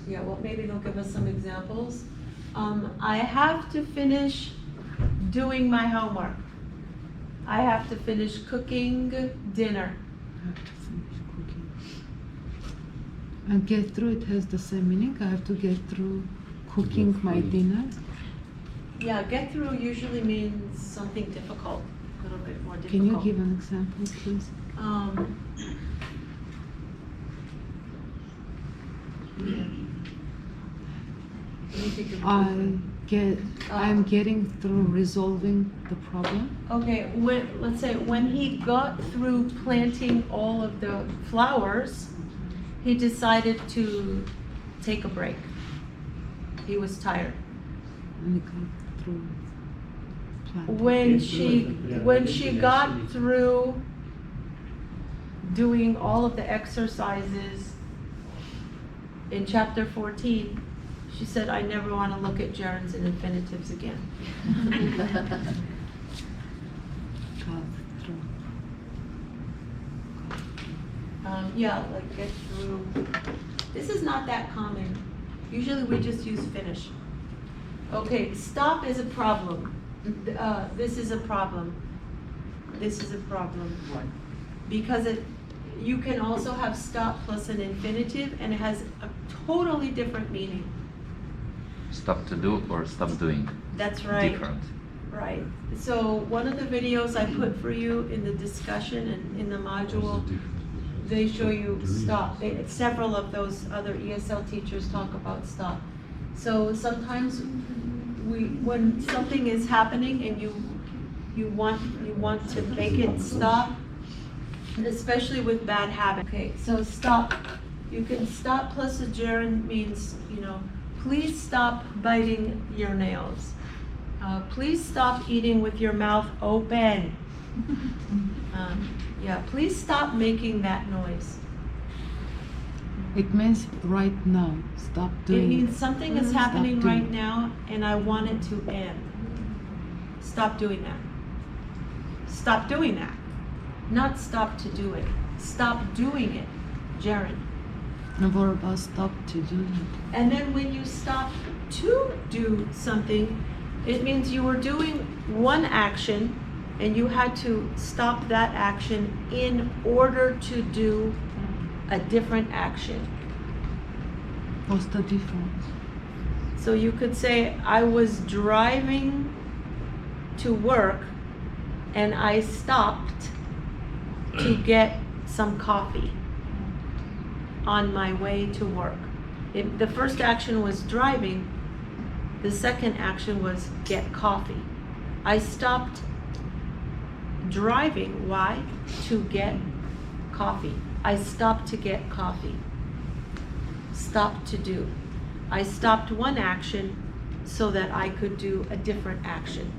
Yeah, well, maybe they'll give us some examples. I have to finish doing my homework. I have to finish cooking dinner. I have to finish cooking. And get through, it has the same meaning. I have to get through cooking my dinner. Yeah, get through usually means something difficult, a little bit more difficult. Can you give an example, please? I'm getting through resolving the problem. Okay, let's say when he got through planting all of the flowers, he decided to take a break. He was tired. And he got through planting. When she got through doing all of the exercises in chapter 14, she said, I never want to look at gerunds and infinitives again. Yeah, like get through. This is not that common. Usually we just use finish. Okay, stop is a problem. This is a problem. This is a problem. Why? Because you can also have stop plus an infinitive and it has a totally different meaning. Stop to do or stop doing. That's right. Different. Right. So one of the videos I put for you in the discussion and in the module, they show you stop. Several of those other ESL teachers talk about stop. So sometimes when something is happening and you want to make it stop, especially with bad habits. Okay, so stop. You can stop plus a gerund means, please stop biting your nails. Please stop eating with your mouth open. Yeah, please stop making that noise. It means right now. Stop doing it. It means something is happening right now and I want it to end. Stop doing that. Stop doing that. Not stop to do it. Stop doing it. Gerund. And what about stop to do it? And then when you stop to do something, it means you were doing one action and you had to stop that action in order to do a different action. What's the difference? So you could say, I was driving to work and I stopped to get some coffee on my way to work. The first action was driving, the second action was get coffee. I stopped driving, why? To get coffee. I stopped to get coffee. Stop to do. I stopped one action so that I could do a different action.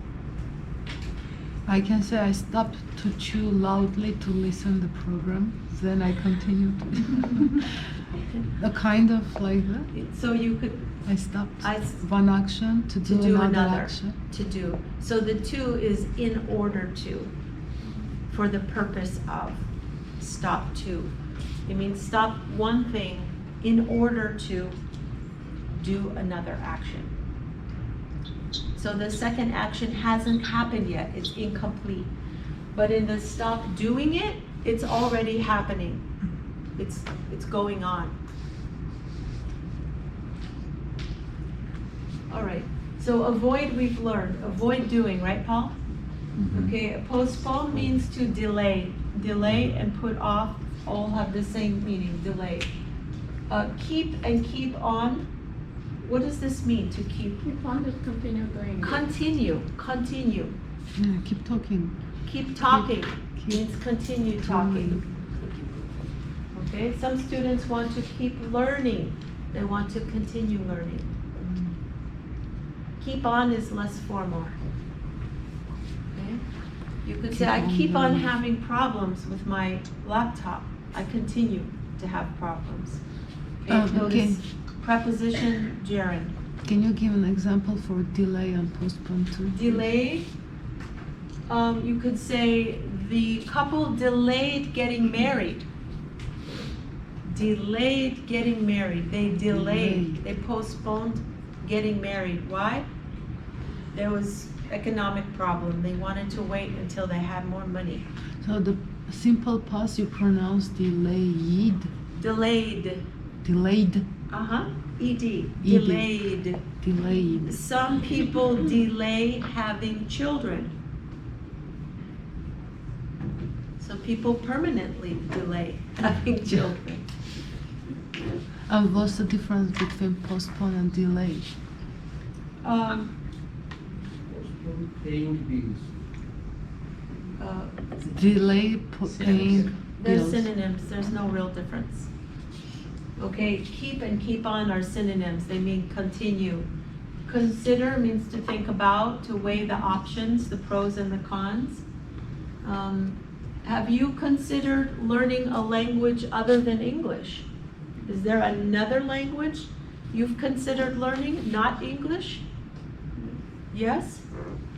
I can say I stopped to chew loudly to listen the program, then I continued. A kind of like that. So you could I stopped one action to do another action. To do. So the to is in order to, for the purpose of. Stop to. It means stop one thing in order to do another action. So the second action hasn't happened yet, it's incomplete. But in the stop doing it, it's already happening. It's going on. All right, so avoid we've learned. Avoid doing, right, Paul? Mm-hmm. Okay, postpone means to delay. Delay and put off all have the same meaning, delay. Keep and keep on. What does this mean, to keep? Keep on to continue doing it. Continue. Yeah, keep talking. Keep talking means continue talking. Okay, some students want to keep learning. They want to continue learning. Keep on is less formal. Okay? You could say, I keep on having problems with my laptop. I continue to have problems. Okay, notice preposition gerund. Can you give an example for delay and postpone too? Delay, you could say the couple delayed getting married. delayed getting married. They delayed. Delayed. They postponed getting married. Why? There was economic problem. They wanted to wait until they had more money. So the simple past you pronounce delayed. Delayed. Delayed. Uh-huh. ED. ED. Delayed. Delayed. Some people delay having children. Some people permanently delay having children. And what's the difference between postpone and delay? Paying bills. Delay paying They're bills. synonyms, there's no real difference. Okay, keep and keep on are synonyms, they mean continue. Consider means to think about, to weigh the options, the pros and the cons. Have you considered learning a language other than English? Is there another language you've considered learning, not English? Yes?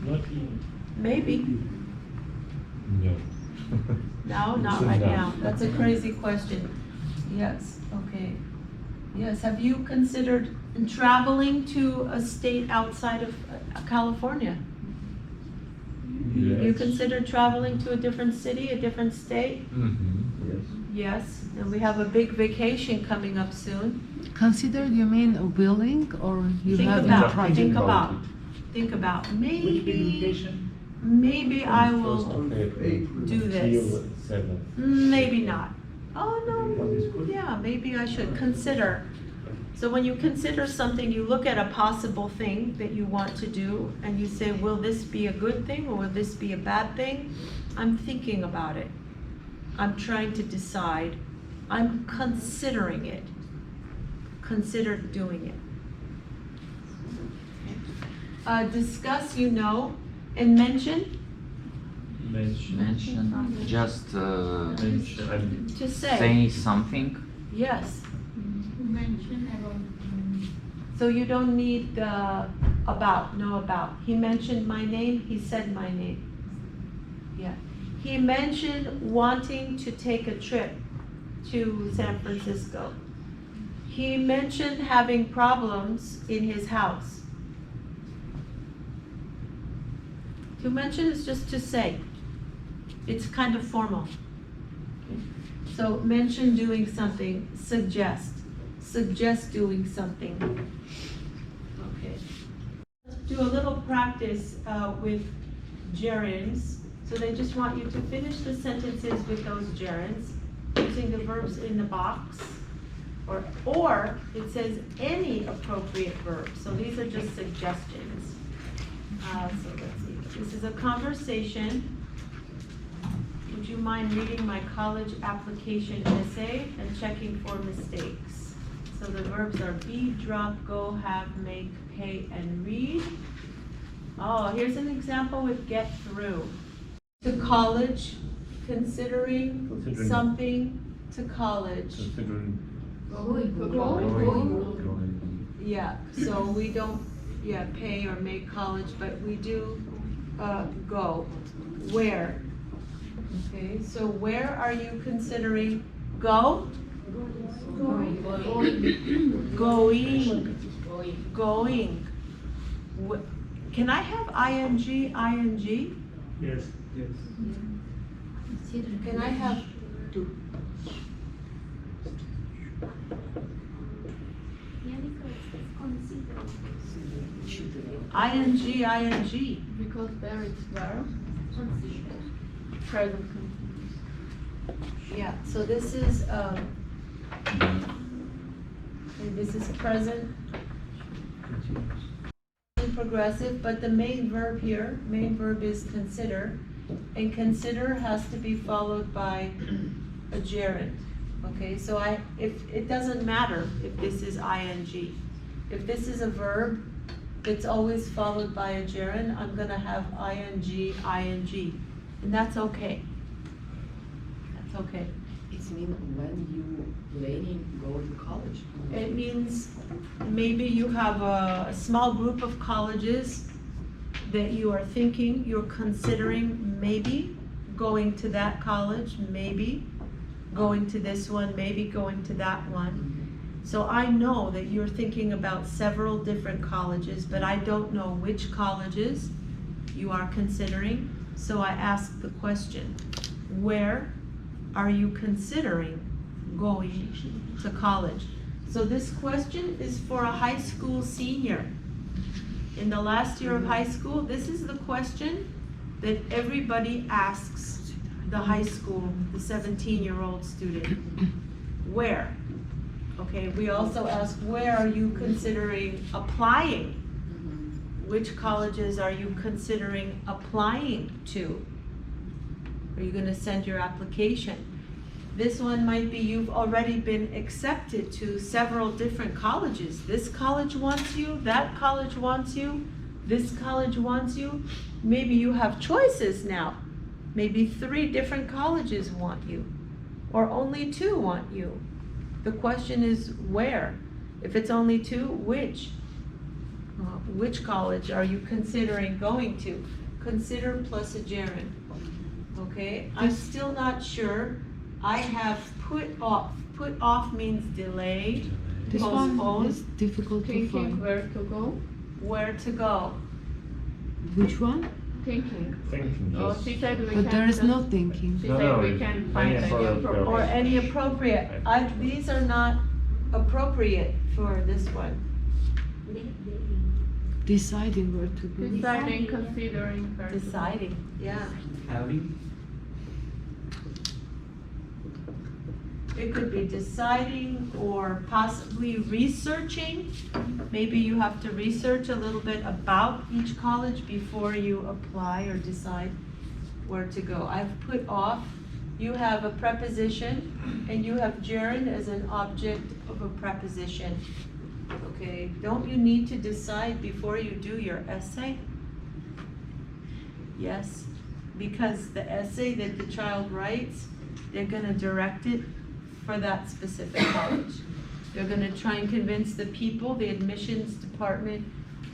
Not in. Maybe. No. No, not right now. That's a crazy question. Yes, okay. Yes, have you considered traveling to a state outside of California? You considered traveling to a different city, a different state? Mm-hmm. Yes. Yes, and we have a big vacation coming up soon. Consider you mean willing or you Think have in about, project? think about. Which big vacation? Maybe I will do this. Till 7th. Maybe not. Oh, no, yeah, maybe I should consider. So when you consider something, you look at a possible thing that you want to do, and you say, will this be a good thing, or will this be a bad thing? I'm thinking about it. I'm trying to decide. I'm considering it. Consider doing it. Discuss, you know, and mention, Mention, just Mention. to say. say something. Yes. So you don't need the about, no about. He mentioned my name, he said my name. Yeah. He mentioned wanting to take a trip to San Francisco. He mentioned having problems in his house. To mention is just to say. It's kind of formal. So mention doing something, suggest. Suggest doing something. Okay. Let's do a little practice with gerunds. So they just want you to finish the sentences with those gerunds using the verbs in the box. Or it says any appropriate verb. So these are just suggestions. So let's see. This is a conversation. Would you mind reading my college application essay and checking for mistakes? So the verbs are be, drop, go, have, make, pay, and read. Oh, here's an example with get through. To college, considering something to college. Considering Going. Yeah, so we don't, pay or make college, but we do go. Where? Okay, so where are you considering go? Going. Going. Can I have ing? Yes. Yes. Can I have ing? Because there is verb, present continuous. Yeah, so this is, this is present progressive, but the main verb here, main verb is consider, and consider has to be followed by a gerund. Okay, so if it doesn't matter if this is ing. If this is a verb that's always followed by a gerund, I'm gonna have ing, and that's okay. That's okay. It means when you planning go to college. It means maybe you have a small group of colleges that you are thinking, you're considering maybe going to that college, maybe. going to this one, maybe going to that one. So I know that you're thinking about several different colleges, but I don't know which colleges you are considering. So I ask the question, where are you considering going to college? So this question is for a high school senior. In the last year of high school, this is the question that everybody asks the high school, the 17-year-old student. Where? Okay, we also ask, where are you considering applying? Which colleges are you considering applying to? Are you gonna send your application? This one might be you've already been accepted to several different colleges. This college wants you, that college wants you, this college wants you. Maybe you have choices now. Maybe 3 different colleges want you, or only 2 want you. The question is where? If it's only 2, which? Which college are you considering going to? Consider plus a gerund. Okay, I'm still not sure. I have put off. Put off means delay, This one postpone. is difficult to Thinking find. where to go. Where to go? Which one? Thinking. Thinking. Oh, she said we But can. there is just- no thinking. She No, said no, we it's can find any any sort of appropriate. Or any appropriate. These are not appropriate for this one. Deciding where to go. Deciding, considering, where to go. Deciding, yeah. Having. It could be deciding or possibly researching. Maybe you have to research a little bit about each college before you apply or decide where to go. I've put off. You have a preposition and you have gerund as an object of a preposition. Okay, don't you need to decide before you do your essay? Yes, because the essay that the child writes, they're gonna direct it for that specific college. They're gonna try and convince the people, the admissions department,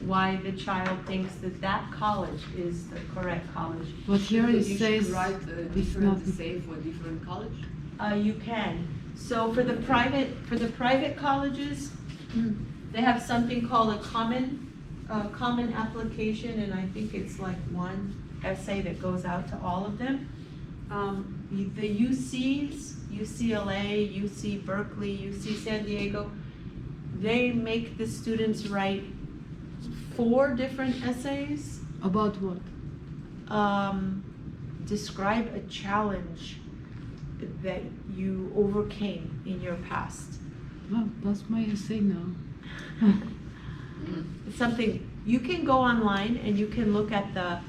why the child thinks that that college is the correct college. But here it You should says write it's different not. say for different college. You can. So for the private colleges, they have something called a common application, and I think it's like one essay that goes out to all of them. The UCs, UCLA, UC Berkeley, UC San Diego, they make the students write 4 different essays. About what? Describe a challenge that you overcame in your past. Well, that's my essay now. It's something, you can go online and you can look at the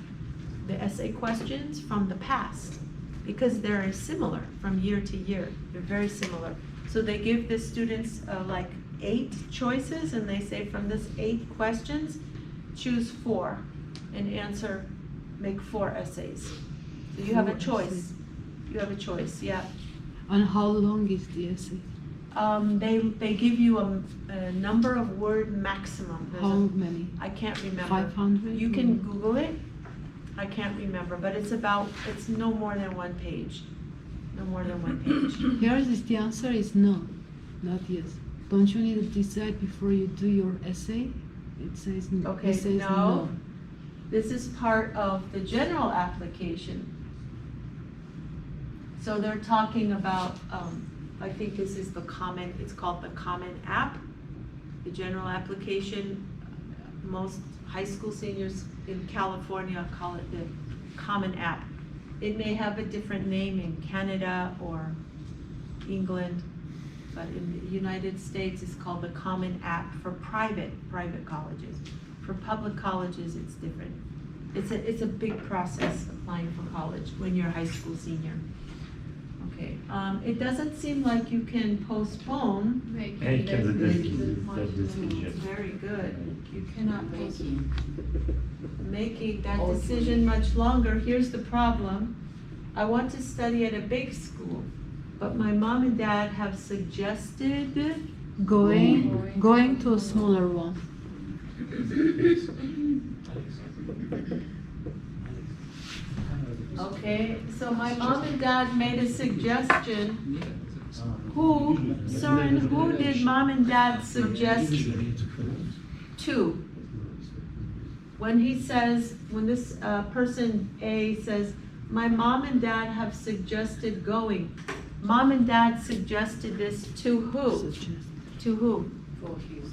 essay questions from the past, because they're similar from year to year. They're very similar. So they give the students like 8 choices, and they say from this 8 questions, choose 4 and answer, make 4 essays. So you have a 4 choice. essays. You have a choice, yeah. And how long is the essay? They give you a number of word maximum. There's How a- many? I can't remember. 500? You can Google it. I can't remember, but it's no more than 1 page. No more than 1 page. Here is the answer is no, not yes. Don't you need to decide before you do your essay? It says Okay, it says no. This is part of the general application. So they're talking about, I think this is it's called the Common App. The general application, most high school seniors in California call it the Common App. It may have a different name in Canada or England, but in the United States it's called the Common App for private colleges. For public colleges, it's different. It's a big process applying for college when you're a high school senior. Okay, it doesn't seem like you can postpone. Making Making that the decision. decision. Very good. You cannot Making. making that decision much longer. Here's the problem. I want to study at a big school, but my mom and dad have suggested, Going to a smaller one. okay, so my mom and dad made a suggestion Who, Søren, who did mom and dad suggest to? When he says, when this person A says, my mom and dad have suggested going. Mom and dad suggested this to who? To who? For his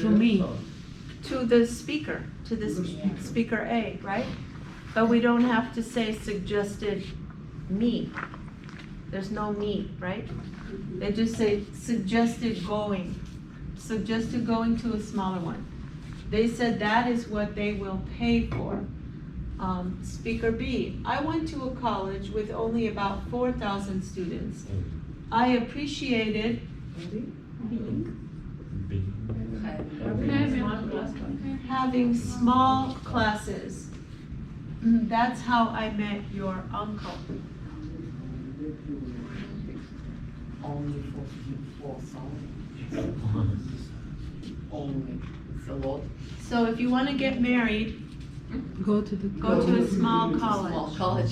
To me. To the speaker, to the speaker A, right? But we don't have to say suggested me. There's no me, right? They just say suggested going to a smaller one. They said that is what they will pay for. Speaker B, I went to a college with only about 4,000 students. I appreciated having small classes. That's how I met your uncle. only for 4,000. Only. It's a lot. So if you want to get married, Go to the go to a small Small college. college.